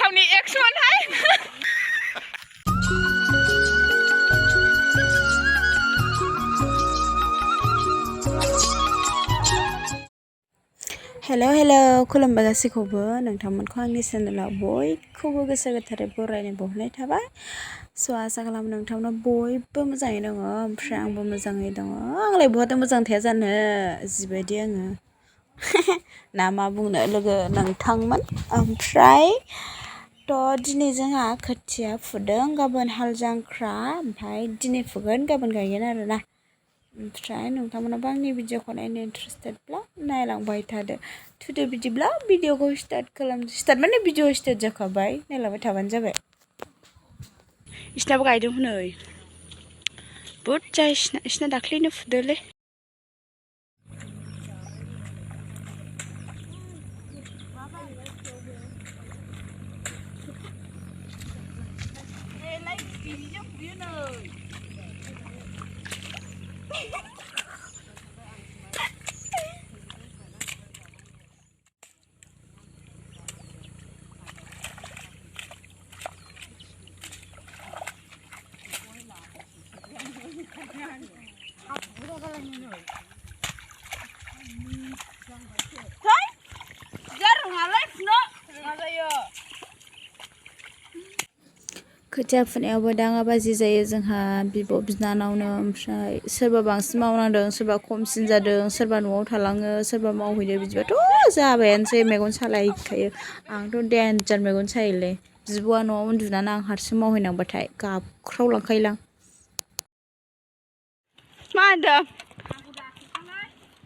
गावनि एक्समोनहाय हेल' खुलुमबाय गासैखौबो नोंथांमोनखौ आंनि चेनेलाव बयखौबो गोसो गोथारै बरायनाय बावहरनाय थाबाय स' आसा खालामो नोंथांमोना बयबो मोजाङै दङ ओमफ्राय आंबो मोजाङै दङ आंलाय बहाथो मोजां थाया जानो जिबायदि आङो ना मा बुंनो लोगो नोंथांमोन ओमफ्राय थ' दिनै जोंहा खोथिया फुदों गाबोन हाल जांख्रा ओमफ्राय दिनै फुगोन गाबोन गायगोन आरोना ओमफ्राय नोंथांमोनाबो आंनि भिडिअखौ नायनो इन्टारेस्टेडब्ला नायलांबाय थादो थुदो बिदिब्ला भिडिअखौ स्टार्ट माने भिडिअ स्टार्ट जाखाबाय नायलांबाय थाबानो जाबाय इसनाबो गायदों हनै बुरजा इसना दाख्लैनो फुदोलै खोथिया फुनायावबो दाङाबाजि जायो जोंहा बिब' बिनानावनो ओमफ्राय सोरबा बांसिन मावनांदों सोरबा खमसिन जादों सोरबा न'आव थालाङो सोरबा मावहैयो बिदिबाथ' जाबायानोसै मेगन सालायखायो आंथ' डेन्जार मेगन सायोलै बिब'आ न'आव उन्दुनानै आं हारसिं मावहैनांबाथाय गाबख्रावलांखायोलां मा होनदों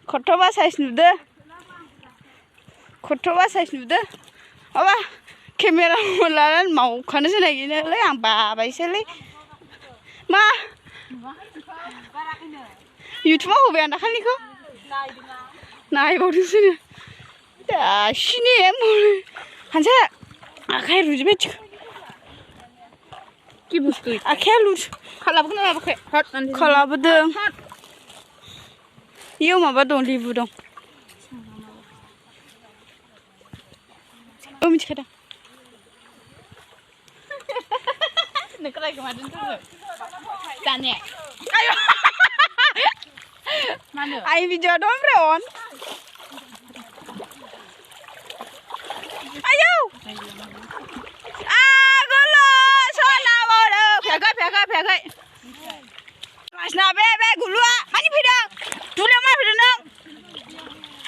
खथ'बा साइज नुदो माबा केमेरा लानानै मावखानोसो नागिरोलै आं बाबायसोलै मा इउटुबाव होबाय आं दाखालिनिखौ नायबावदोंसोनो दासिनो हानजा आखाइ रुजोबबाय कि बुस्थु आखाइया खालाबोखौ माबाखै खालाबोदों इयाव माबा दं लेबु दं मिथिखादों नोंखौलाय गोमादों जाने आइ भिडिअ दं ओमफ्राय अन आयौ आगोलो सना बावदो फेयाखै मासना बे गुलुआ मानि फैदों दुब्लियाव मा फैदों नों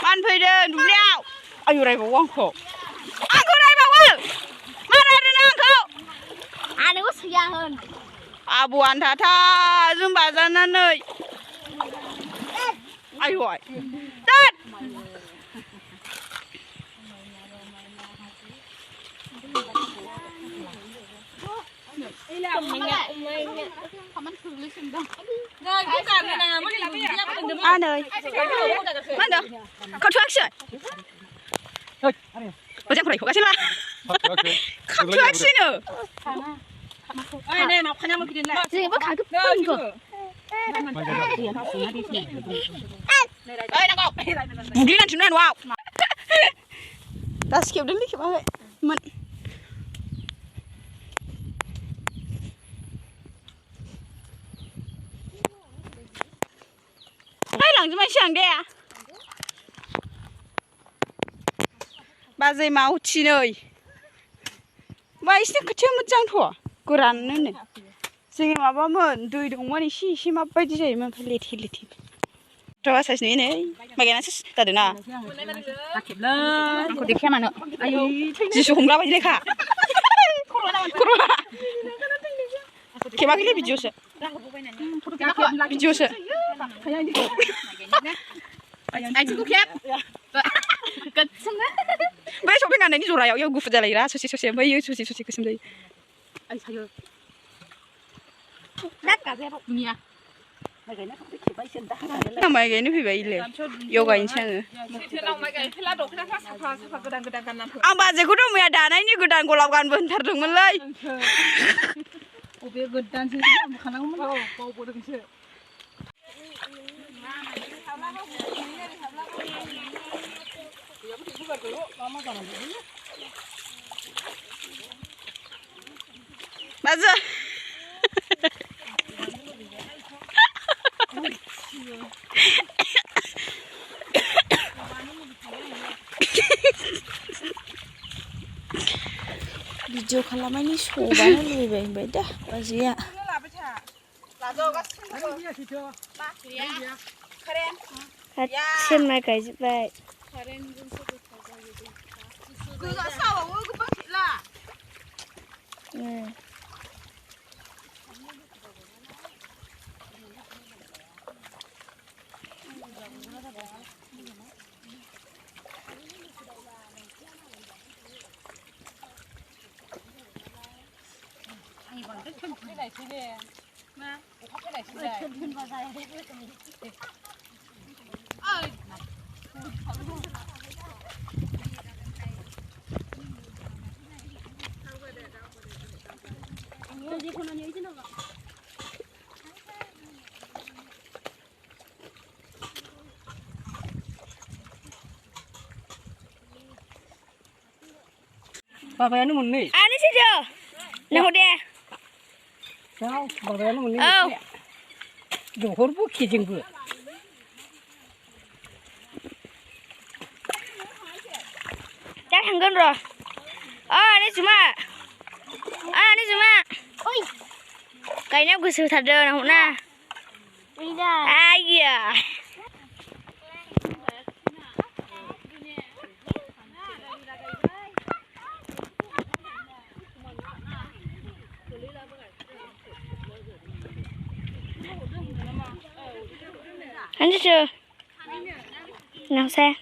मान फैदों दुब्लियाव आयु रायबावो आंखौ रायबावो मा रायदों आंखौ आनैखौ सैया होन आब' आन्थाथा जों बाजानानै आयु दाद आनै मा होनदों खावथुआखिसै मोजां फरायख'गासिनो खावथुआखिसैनो जेनेबा खागोबखौ बुग्लिनांसिगोन न'आव दासो खेबदोंलै खेबाखैमोन लांजोबनायसै आं दे बाजै मावथि नै मा एसे खोथिया मोजांथ' गोराननो जोंनि माबामोन दै दंमोन एसे माबायदि जायोमोन ओमफ्राय लेथे थ' साइज नुयो नै माइ गायनासो जादों ना आंखौ देखाया मानो जिसु हमग्रा बायदि लेखा खर'आ खेबाखैलै भिडिअसो बै सपिं गाननायनि जरायाव इयाव गुफुर जालायोरा ससे ओमफ्राय इयो ससे गोसोम जायो आइ सायो माइ गायनो फैबाय इले इयाव गायनोसै आं बाजैखौथ' मैया दानायनि गोदान गलाब गानबो होनथारदोंमोनलै बबे गोदानसो खानांगौमोन बावबोदोंसो 맞아. 비디오 칼라만이 소반을 누이베 다 맞지야. 같이 말 가지 봐. 그거 싸워 그 빡치라. 응. 바바야는 못네. 아니시죠? 나 호대. 자, 바바야는 못네. 어. 요거를 기진 거. 자, 당근 rồi. Đi chú mà. Đi chú mà. Ôi. Cái nào cứ sự thật rồi nào nè. Đi ra. Ai kìa. Anh chưa? Nào xe.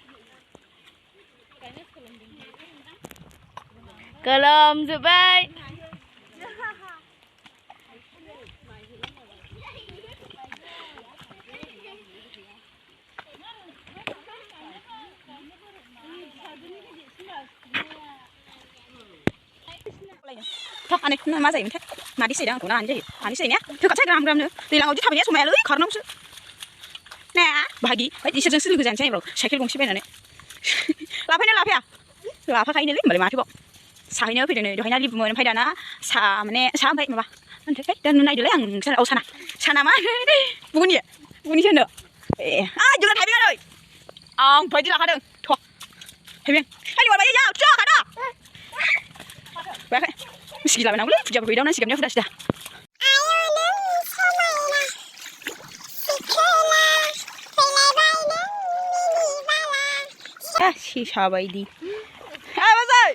Cờ lồm rồi bay. Thôi anh này mà dậy thế mà đi xì đang của nó ăn gì anh đi xì nhé thưa cả chắc gram nữa thì là ngồi chứ thằng nhé số mẹ lưới khỏi nó không nè bà đi chơi chơi cái dàn chơi rồi sai cái công xí bên này làm phải à làm phải này lấy mà thôi bộ sai nhớ phải này rồi hay đi mời phải đàn á sa mà nè sa vậy mà bà anh thấy đàn này được lấy hàng sao ô sana mà buồn gì nữa dừng lại thấy rồi phải đi là cái đường thôi thấy bien anh ngồi bây giờ cho cái đó vậy Sige lang, wala puja baby daw na sige niya fuda. Ayo nang sumay na. Sikela. Pele bay nang minibala. Si sabay di. Basay!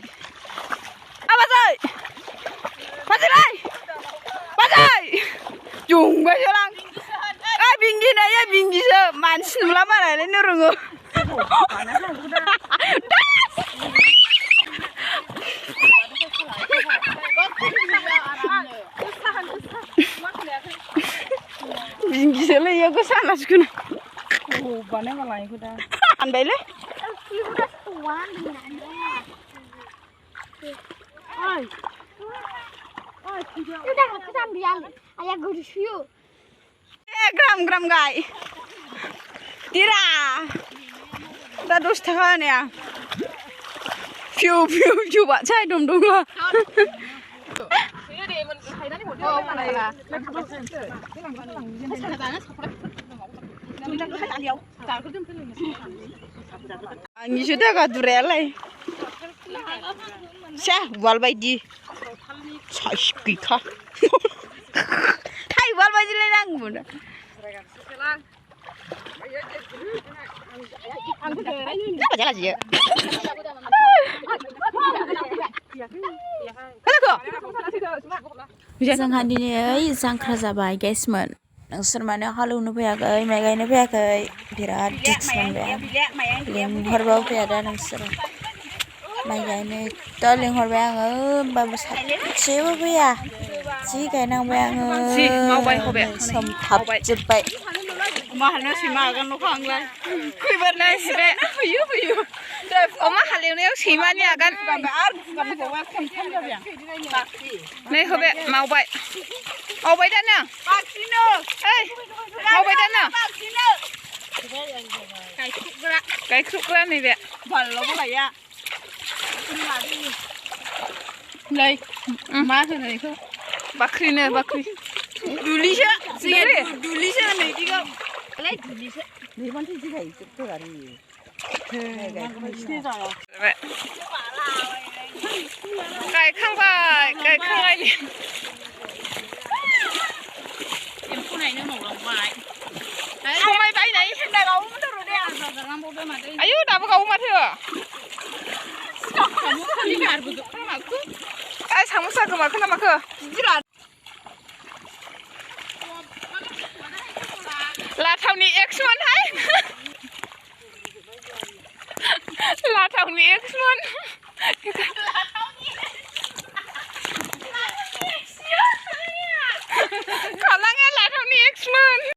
Basay! Basay! Basay! Yung ba siya lang? Binggi na ya, binggi siya. Mansin mo lang na, nurungo. Binggisele ya ko sana sukuna. bane malai ko da. An baile? Udah aku sambil ayah gue siu. Gram gai. Tira. Da 10 টাকা ne ya. Piu ba chai dum la. Anh chưa thấy cái đuôi này. Sao, vào bài đi. Sao kỳ khá. Thay vào bài đi lên ăn buồn. Chắc là gì vậy? जोंहा दिनै जांख्रा जाबाय गाइसमोन नोंसोर मानो हालेवनो फैयाखै माइ गायनो फैयाखै बिराद दिक्स मोनबाय लिंहरबाबो फैया दा नोंसोर माइ गायनोथ' लिंहरबाय आङो होमबाबो सासेबो फैया जि गायनांबाय आङो सोमथाबजोब्बाय माहानो सैमा आगान न'खौ आंलाय फैबारनाय सिबाय फैयो अमा हालेवनायाव सैमानि आगान नै होबाय मावबाय दानो मावबाय दानो गायख्रुबग्रा नैबे बानलुबो लाया नै मा होनो बेखौ बाख्रिनो बाख्रि दुलिसो जोंनिया दुलिसो होनो इदिखौ लाय दुलिसो नैबान्थि जिगाय जोबथो आरो गायखांबाय गायखांनायनि एम्फौ नायनो मावलांबाय समाय बायनाय आयु दाबो गावो माथो साम'सा गोमाखो ना माखो लाथावनि एक्समोनहाय लाथावनि एक्समोन खालाङा लाथावनि एक्समोन